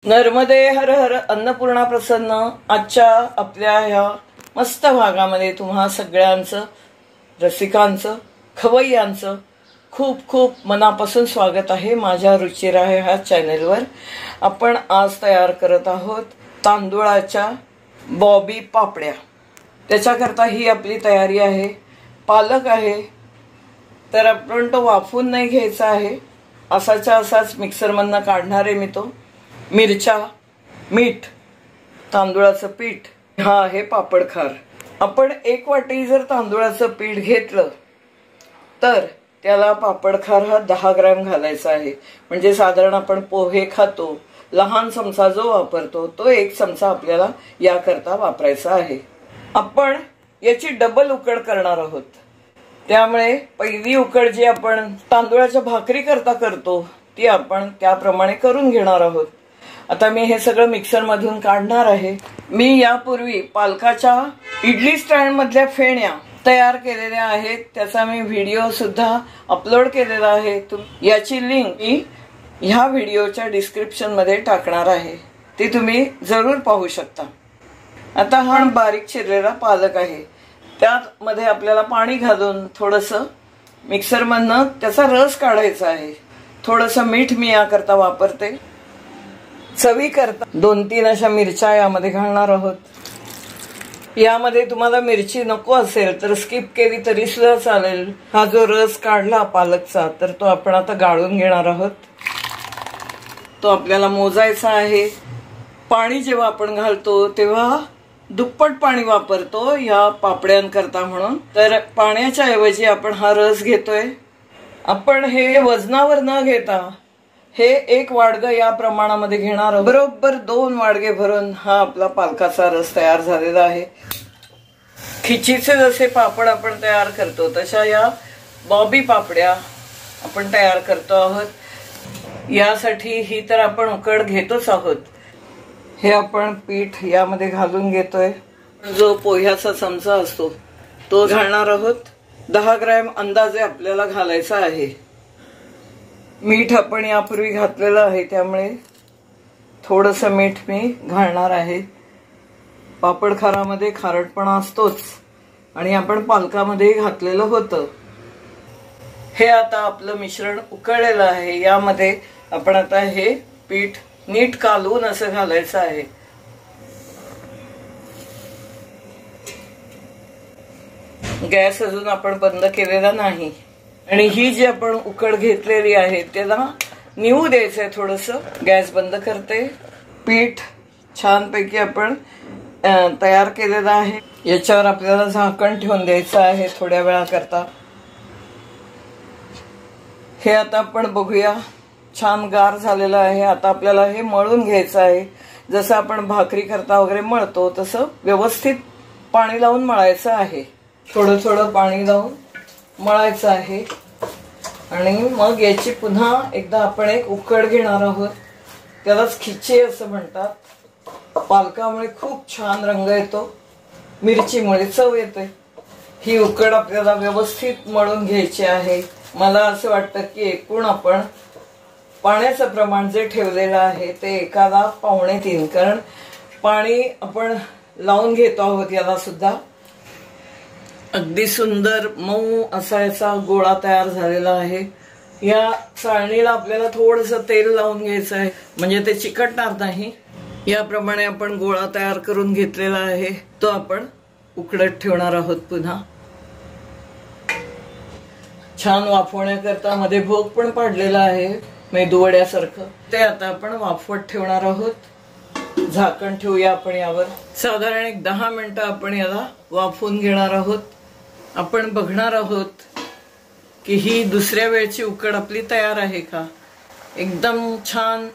नर्मदे हर हर अन्नपूर्णा प्रसन्न. आजच्या आपल्या ह्या मस्त भागामध्ये तुम्हा सगळ्यांचं, रसिकांचं, खवय्यांचं खूप खूप मनापासून स्वागत आहे. माझ्या रुचिर आहे ह्या चॅनेलवर. आपण आज तयार करत आहोत तांदूळाच्या बॉबी पापड्या. त्याच्याकरता ही आपली तयारी आहे. पालक आहे तर आपण तो वाफून नाही घ्यायचा आहे, असाच्या असाच मिक्सरमधनं काढणार आहे मी तो. मिरच्या, मीठ, तांदूळाचं पीठ, हा आहे पापड खार. आपण 1 वाटी जर तांदूळाचं पीठ घेतलं तर त्याला पापड खार हा 10 ग्रॅम घालायचा आहे. म्हणजे साधारण आपण पोहे खातो लहान चमचा जो वापरतो तो 1 चमचा आपल्याला याकरता वापरायचा आहे. आपण याची डबल उकड करणार आहोत. त्यामुळे पहिली उकड जी आपण तांदूळाच्या भाकरी करता करतो ती आपण त्याप्रमाणे करून घेणार आहोत. आता मी हे सगळं मिक्सर मधून काढणार आहे. मी यापूर्वी पालकाच्या इडली स्टँड मधल्या फेण्या तयार केलेल्या आहेत. त्याचा मी व्हिडिओ सुद्धा अपलोड केलेला आहे. याची लिंक मी ह्या व्हिडिओच्या डिस्क्रिप्शन मध्ये टाकणार आहे, ती तुम्ही जरूर पाहू शकता. आता हा बारीक चिरलेला पालक आहे. त्यामध्ये आपल्याला पाणी घालून थोडंसं मिक्सरमधनं त्याचा रस काढायचा आहे. थोडंसं मीठ मी याकरता वापरते. चवी करता 2-3 अशा मिरच्या यामध्ये घालणार आहोत. यामध्ये तुम्हाला मिरची नको असेल तर स्किप केली तरी सुद्धा चालेल. हा जो रस काढला पालकचा तर तो आपण आता गाळून घेणार आहोत. तो आपल्याला मोजायचा आहे. पाणी जेव्हा आपण घालतो तेव्हा दुप्पट पाणी वापरतो या पापड्यांकरता म्हणून. तर पाण्याच्या ऐवजी आपण हा रस घेतोय. आपण हे वजनावर न घेता हे 1 वाडगं या प्रमाणामध्ये घेणार आहोत. बरोबर 2 वाडगे भरून हा आपला पालकाचा रस तयार झालेला आहे. खिचीचे जसे पापड आपण तयार करतो तशा या बॉबी पापड्या आपण तयार करतो आहोत. यासाठी ही तर आपण उकड घेतोच आहोत. हे आपण पीठ यामध्ये घालून घेतोय. जो पोह्याचा चमचा असतो तो घालणार आहोत. 10 ग्रॅम अंदाजे आपल्याला घालायचा आहे. मीठ आपण यापूर्वी घातलेलं आहे त्यामुळे थोडंसं मीठ मी घालणार आहे. पापड खारामध्ये खारटपणा असतोच आणि आपण पालकामध्ये घातलेलं होतं. हे आता आपलं मिश्रण उकळलेलं आहे. यामध्ये आपण आता हे पीठ नीट कालवून असं घालायचं आहे. गॅस अजून आपण बंद केलेला नाही. आणि ही जी आपण उकड घेतलेली आहे त्याला निवू द्यायचंय थोडंसं. गॅस बंद करते. पीठ छानपैकी आपण तयार केलेलं आहे. याच्यावर आपल्याला झाकण ठेवून द्यायचं आहे थोड्या वेळाकरता. हे आता आपण बघूया. छान गार झालेलं आहे. आता आपल्याला हे मळून घ्यायचं आहे. जसं आपण भाकरी करता वगैरे मळतो तसं व्यवस्थित पाणी लावून मळायचं आहे. थोडं थोडं पाणी लावून मळायचं आहे. आणि मग याची पुन्हा एकदा आपण एक उकड घेणार आहोत. त्यालाच खिची असं म्हणतात. पालकामुळे खूप छान रंग येतो, मिरचीमुळे चव येते. ही उकड आपल्याला व्यवस्थित मळून घ्यायची आहे. मला असं वाटतं की एकूण आपण पाण्याचं प्रमाण जे ठेवलेलं आहे ते 1ला 2.25, कारण पाणी आपण लावून घेतो आहोत. याला सुद्धा अगदी सुंदर मऊ असा याचा गोळा तयार झालेला आहे. या चाळणीला आपल्याला थोडंसं तेल लावून घ्यायचं आहे म्हणजे ते चिकटणार नाही. याप्रमाणे आपण गोळा तयार करून घेतलेला आहे. तो आपण उकडत ठेवणार आहोत. पुन्हा छान वाफवण्याकरता मध्ये भोग पण पाडलेला आहे मेदूवड्यासारखं. ते आता आपण वाफवत ठेवणार आहोत. झाकण ठेवूया आपण यावर. साधारण 10 मिनिटं आपण याला वाफवून घेणार आहोत. आपण बघणार आहोत की ही दुसऱ्या वेळची उकड आपली तयार आहे का. एकदम छान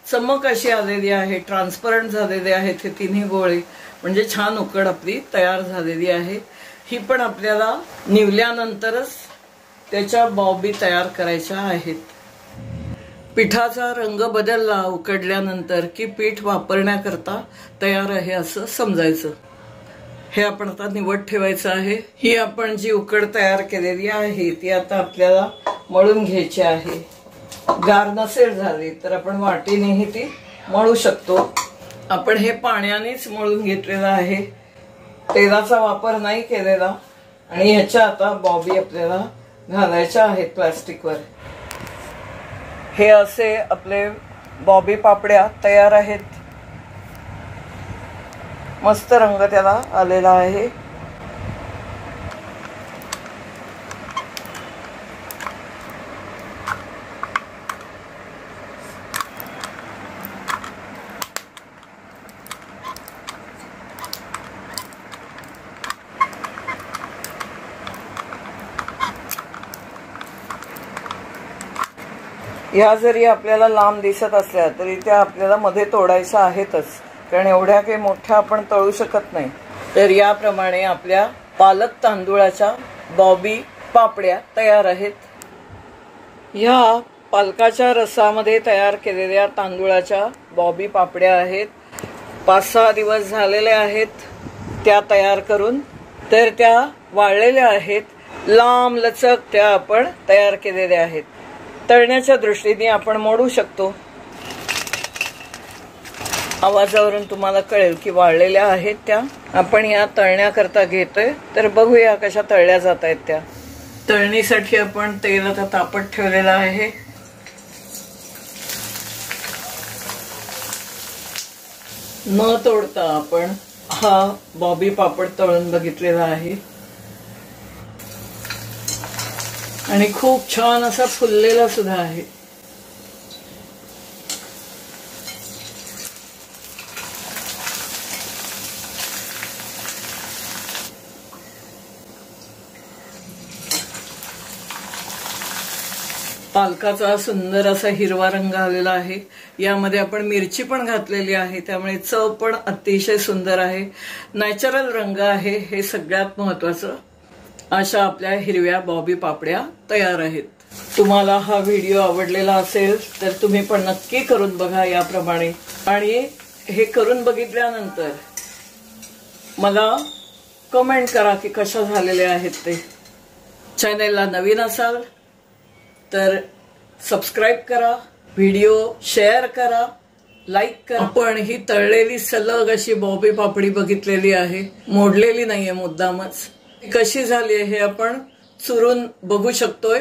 चमक अशी आलेली आहे. ट्रान्सपरंट झालेले आहेत हे तिन्ही गोळे. म्हणजे छान उकड आपली तयार झालेली आहे. ही पण आपल्याला निवल्यानंतरच त्याच्या बॉबी तयार करायच्या आहेत. पिठाचा रंग बदलला उकडल्यानंतर की पीठ वापरण्याकरता तयार आहे असं समजायचं. हे आपण आता निवड ठेवायचं आहे. ही आपण जी उकड तयार केलेली आहे ती आता आपल्याला मळून घ्यायची आहे. गार नसेल झाली तर आपण वाटीनेही ती मळू शकतो. आपण हे पाण्यानेच मळून घेतलेलं आहे, तेलाचा वापर नाही केलेला. आणि ह्याच्या आता बॉबी आपल्याला घालायच्या आहेत प्लास्टिकवर. हे असे आपले बॉबी पापड्या तयार आहेत. मस्त रंग त्याला आलेला आहे. ह्या जरी आपल्याला लांब दिसत असल्या तरी त्या आपल्याला मध्ये तोडायच्या आहेतच, कारण एवढ्या काही मोठ्या आपण तळू शकत नाही. तर याप्रमाणे आपल्या पालक तांदूळाच्या बॉबी पापड्या तयार आहेत. ह्या पालकाच्या रसामध्ये तयार केलेल्या तांदूळाच्या बॉबी पापड्या आहेत. 5-6 दिवस झालेले आहेत त्या तयार करून. तर त्या वाळलेल्या आहेत, लांब लचक त्या आपण तयार केलेल्या आहेत. तळण्याच्या दृष्टीने आपण मोडू शकतो. आवाजावरून तुम्हाला कळेल की वाळलेल्या आहेत त्या. आपण या तळण्याकरता घेतोय, तर बघूया कशा तळल्या जात आहेत त्या. तळणीसाठी आपण तेल आता तापत ठेवलेलं आहे. न तोडता आपण हा बॉबी पापड तळून बघितलेला आहे आणि खूप छान असा फुललेला सुद्धा आहे. पालकाचा सुंदर असा हिरवा रंग आलेला आहे. यामध्ये आपण मिरची पण घातलेली आहे, त्यामुळे चव पण अतिशय सुंदर आहे. नॅचरल रंग आहे, हे सगळ्यात महत्वाचं. अशा आपल्या हिरव्या बॉबी पापड्या तयार आहेत. तुम्हाला हा व्हिडिओ आवडलेला असेल तर तुम्ही पण नक्की करून बघा याप्रमाणे. आणि हे करून बघितल्यानंतर मला कमेंट करा की कशा झालेल्या आहेत ते. चॅनेलला नवीन असाल तर सबस्क्राईब करा, व्हिडिओ शेअर करा, लाईक करा. आपण ही तळलेली सलग अशी बॉबी पापडी बघितलेली आहे, मोडलेली नाहीये मुद्दामच. कशी झाली हे आपण चुरून बघू शकतोय.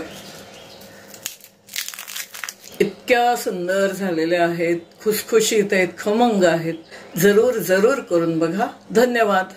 इतक्या सुंदर झालेल्या आहेत, खुसखुशीत आहेत, खमंग आहेत. जरूर जरूर करून बघा. धन्यवाद.